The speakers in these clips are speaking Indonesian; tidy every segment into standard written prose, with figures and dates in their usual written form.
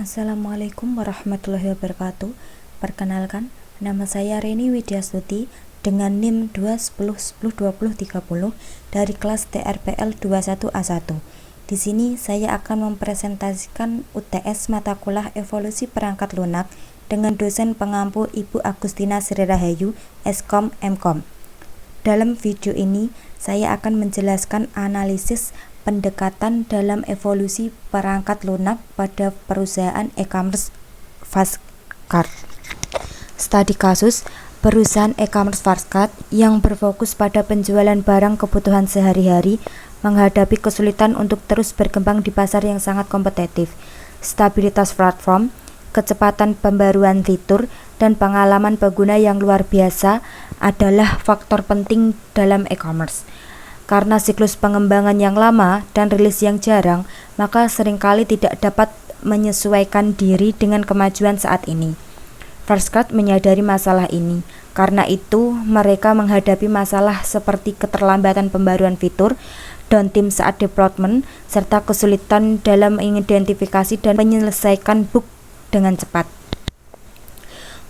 Assalamualaikum warahmatullahi wabarakatuh. Perkenalkan, nama saya Reni Widyastuti dengan NIM 210102030 dari kelas TRPL 21A1. Di sini saya akan mempresentasikan UTS mata kuliah evolusi perangkat lunak dengan dosen pengampu Ibu Agustina Sri Rahayu, Eskom Mkom. Dalam video ini, saya akan menjelaskan analisis pendekatan dalam evolusi perangkat lunak pada perusahaan e-commerce Fastcard. Studi kasus perusahaan e-commerce Fastcard yang berfokus pada penjualan barang kebutuhan sehari-hari menghadapi kesulitan untuk terus berkembang di pasar yang sangat kompetitif. Stabilitas platform, kecepatan pembaruan fitur, dan pengalaman pengguna yang luar biasa adalah faktor penting dalam e-commerce. Karena siklus pengembangan yang lama dan rilis yang jarang, maka seringkali tidak dapat menyesuaikan diri dengan kemajuan saat ini. Fastcard menyadari masalah ini, karena itu mereka menghadapi masalah seperti keterlambatan pembaruan fitur, downtime saat development, serta kesulitan dalam mengidentifikasi dan menyelesaikan bug dengan cepat.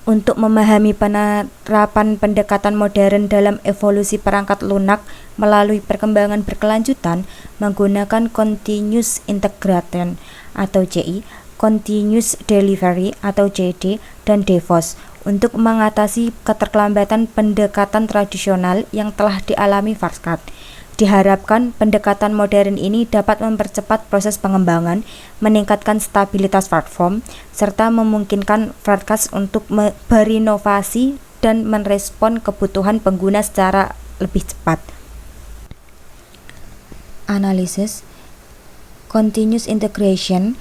Untuk memahami penerapan pendekatan modern dalam evolusi perangkat lunak melalui perkembangan berkelanjutan menggunakan Continuous Integration atau CI, Continuous Delivery atau CD, dan DevOps untuk mengatasi keterlambatan pendekatan tradisional yang telah dialami Fastcard. Diharapkan pendekatan modern ini dapat mempercepat proses pengembangan, meningkatkan stabilitas platform, serta memungkinkan Fastcard untuk berinovasi dan merespon kebutuhan pengguna secara lebih cepat. Analisis Continuous Integration.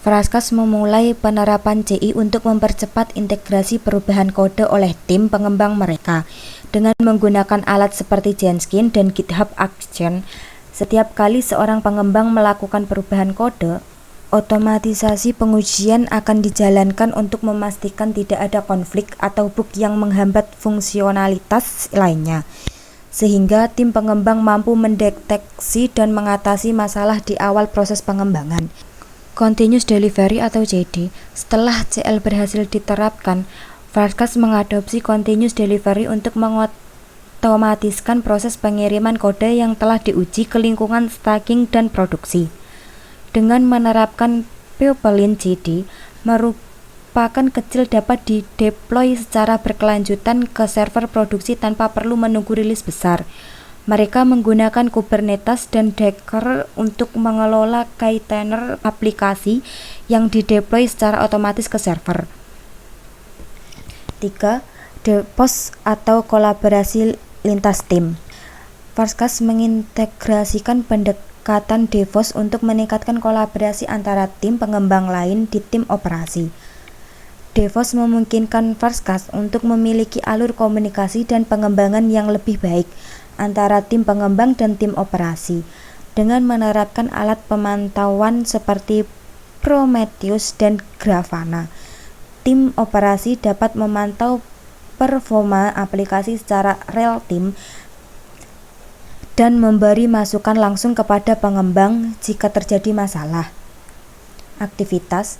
Fastcard memulai penerapan CI untuk mempercepat integrasi perubahan kode oleh tim pengembang mereka dengan menggunakan alat seperti Jenkins dan GitHub Action. Setiap kali seorang pengembang melakukan perubahan kode, otomatisasi pengujian akan dijalankan untuk memastikan tidak ada konflik atau bug yang menghambat fungsionalitas lainnya, sehingga tim pengembang mampu mendeteksi dan mengatasi masalah di awal proses pengembangan. Continuous Delivery atau CD. Setelah CL berhasil diterapkan, Fastcard mengadopsi Continuous Delivery untuk mengotomatiskan proses pengiriman kode yang telah diuji ke lingkungan staging dan produksi. Dengan menerapkan pipeline CD, merupakan kecil dapat dideploy secara berkelanjutan ke server produksi tanpa perlu menunggu rilis besar. Mereka menggunakan Kubernetes dan Docker untuk mengelola container aplikasi yang dideploy secara otomatis ke server. 3. DevOps atau kolaborasi lintas tim. Fastcard mengintegrasikan pendekatan DevOps untuk meningkatkan kolaborasi antara tim pengembang lain di tim operasi. DevOps memungkinkan Fastcard untuk memiliki alur komunikasi dan pengembangan yang lebih baik antara tim pengembang dan tim operasi dengan menerapkan alat pemantauan seperti Prometheus dan Grafana. Tim operasi dapat memantau performa aplikasi secara real time dan memberi masukan langsung kepada pengembang jika terjadi masalah. Aktivitas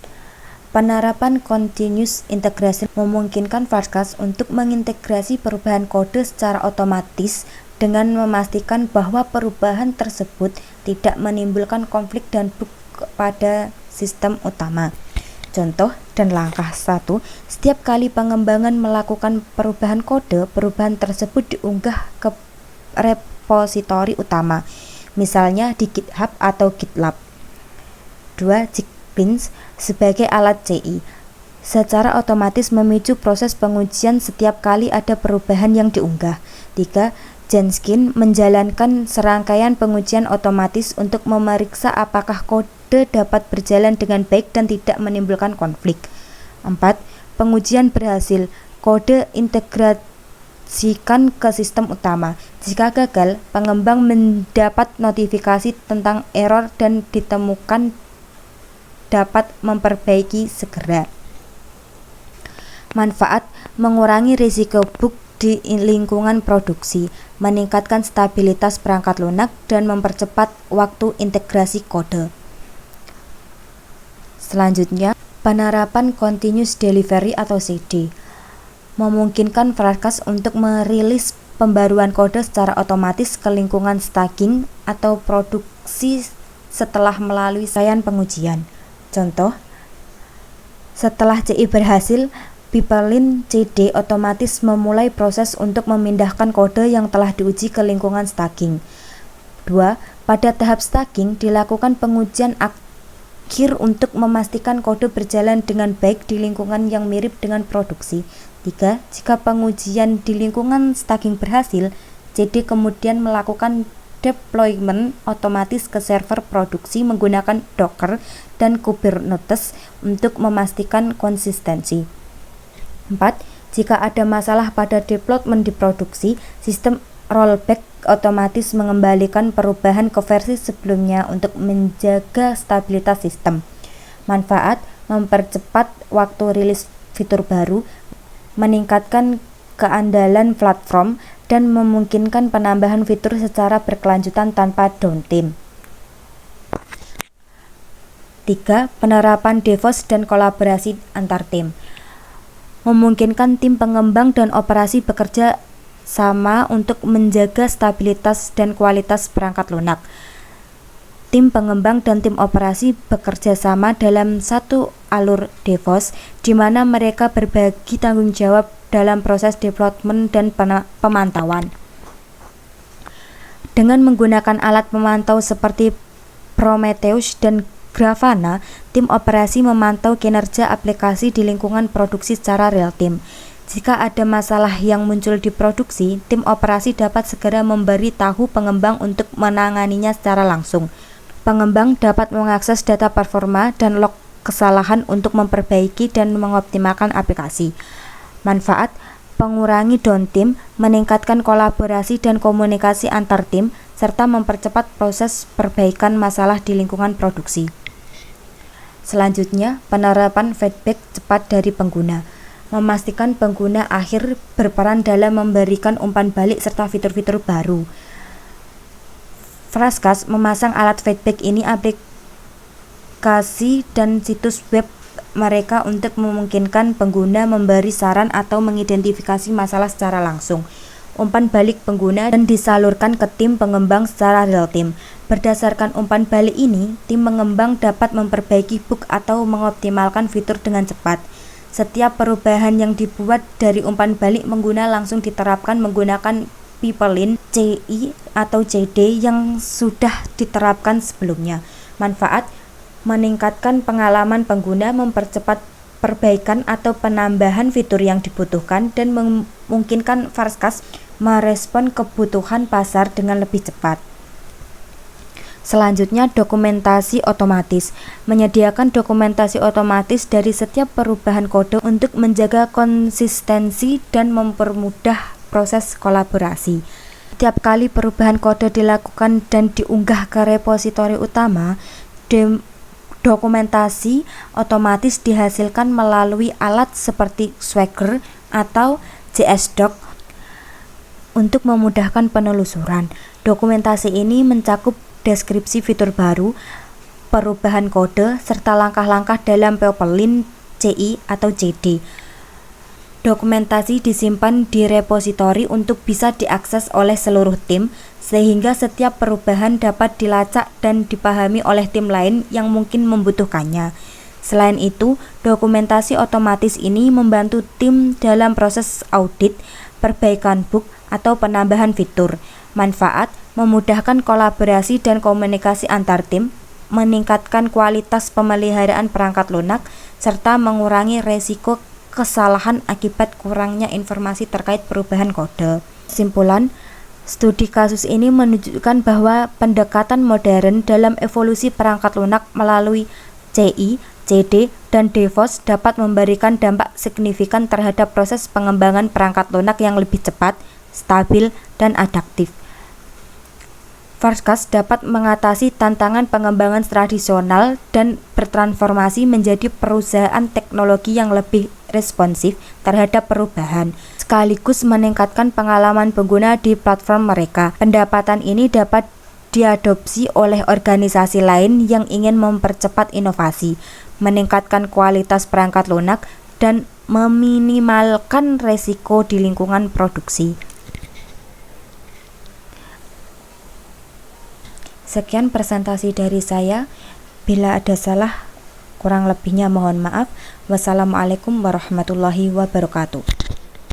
penerapan Continuous Integration memungkinkan Fastcard untuk mengintegrasi perubahan kode secara otomatis dengan memastikan bahwa perubahan tersebut tidak menimbulkan konflik dan bug pada sistem utama. Contoh dan langkah 1, setiap kali pengembangan melakukan perubahan kode, perubahan tersebut diunggah ke repositori utama, misalnya di GitHub atau GitLab. 2. Jenkins sebagai alat CI secara otomatis memicu proses pengujian setiap kali ada perubahan yang diunggah. 3. Jenkins menjalankan serangkaian pengujian otomatis untuk memeriksa apakah kode dapat berjalan dengan baik dan tidak menimbulkan konflik. 4. Pengujian berhasil, kode integrasikan ke sistem utama. Jika gagal, pengembang mendapat notifikasi tentang error dan ditemukan dapat memperbaiki segera. Manfaat mengurangi risiko bug di lingkungan produksi, meningkatkan stabilitas perangkat lunak, dan mempercepat waktu integrasi kode. Selanjutnya, Penerapan Continuous Delivery atau CD memungkinkan Fastcast untuk merilis pembaruan kode secara otomatis ke lingkungan staging atau produksi setelah melalui rangkaian pengujian. Contoh, setelah CI berhasil, pipeline CD otomatis memulai proses untuk memindahkan kode yang telah diuji ke lingkungan staging. 2. Pada tahap staging, dilakukan pengujian akhir untuk memastikan kode berjalan dengan baik di lingkungan yang mirip dengan produksi. 3. Jika pengujian di lingkungan staging berhasil, CD kemudian melakukan deployment otomatis ke server produksi menggunakan Docker dan Kubernetes untuk memastikan konsistensi. 4. Jika ada masalah pada deployment di produksi, sistem rollback otomatis mengembalikan perubahan ke versi sebelumnya untuk menjaga stabilitas sistem. Manfaat: mempercepat waktu rilis fitur baru, meningkatkan keandalan platform, dan memungkinkan penambahan fitur secara berkelanjutan tanpa downtime. 3. Penerapan DevOps dan kolaborasi antar tim memungkinkan tim pengembang dan operasi bekerja sama untuk menjaga stabilitas dan kualitas perangkat lunak. Tim pengembang dan tim operasi bekerja sama dalam satu alur DevOps, di mana mereka berbagi tanggung jawab dalam proses development dan pemantauan. Dengan menggunakan alat pemantau seperti Prometheus dan Grafana, tim operasi memantau kinerja aplikasi di lingkungan produksi secara real-time. Jika ada masalah yang muncul di produksi, tim operasi dapat segera memberi tahu pengembang untuk menanganinya secara langsung. Pengembang dapat mengakses data performa dan log kesalahan untuk memperbaiki dan mengoptimalkan aplikasi. Manfaat: mengurangi downtime, meningkatkan kolaborasi dan komunikasi antar tim, serta mempercepat proses perbaikan masalah di lingkungan produksi. Selanjutnya, penerapan feedback cepat dari pengguna. Memastikan pengguna akhir berperan dalam memberikan umpan balik serta fitur-fitur baru. Fastcast memasang alat feedback ini aplikasi dan situs web mereka untuk memungkinkan pengguna memberi saran atau mengidentifikasi masalah secara langsung. Umpan balik pengguna dan disalurkan ke tim pengembang secara real-time. Berdasarkan umpan balik ini, tim pengembang dapat memperbaiki bug atau mengoptimalkan fitur dengan cepat. Setiap perubahan yang dibuat dari umpan balik pengguna langsung diterapkan menggunakan pipeline CI atau CD yang sudah diterapkan sebelumnya. Manfaat: meningkatkan pengalaman pengguna, mempercepat perbaikan atau penambahan fitur yang dibutuhkan, dan memungkinkan Fastcast merespon kebutuhan pasar dengan lebih cepat. Selanjutnya, dokumentasi otomatis. Menyediakan dokumentasi otomatis dari setiap perubahan kode untuk menjaga konsistensi dan mempermudah proses kolaborasi. Setiap kali perubahan kode dilakukan dan diunggah ke repositori utama, dokumentasi otomatis dihasilkan melalui alat seperti Swagger atau JSDoc untuk memudahkan penelusuran. Dokumentasi ini mencakup deskripsi fitur baru, perubahan kode, serta langkah-langkah dalam pipeline CI atau CD. Dokumentasi disimpan di repositori untuk bisa diakses oleh seluruh tim, sehingga setiap perubahan dapat dilacak dan dipahami oleh tim lain yang mungkin membutuhkannya. Selain itu, dokumentasi otomatis ini membantu tim dalam proses audit, perbaikan bug, atau penambahan fitur. Manfaat: memudahkan kolaborasi dan komunikasi antar tim, meningkatkan kualitas pemeliharaan perangkat lunak, serta mengurangi resiko kesalahan akibat kurangnya informasi terkait perubahan kode. Kesimpulan, studi kasus ini menunjukkan bahwa pendekatan modern dalam evolusi perangkat lunak melalui CI, CD, dan DevOps dapat memberikan dampak signifikan terhadap proses pengembangan perangkat lunak yang lebih cepat, stabil, dan adaptif. Fastcast dapat mengatasi tantangan pengembangan tradisional dan bertransformasi menjadi perusahaan teknologi yang lebih responsif terhadap perubahan, sekaligus meningkatkan pengalaman pengguna di platform mereka. Pendapatan ini dapat diadopsi oleh organisasi lain yang ingin mempercepat inovasi, meningkatkan kualitas perangkat lunak, dan meminimalkan resiko di lingkungan produksi. Sekian presentasi dari saya. Bila ada salah, kurang lebihnya mohon maaf. Wassalamualaikum warahmatullahi wabarakatuh.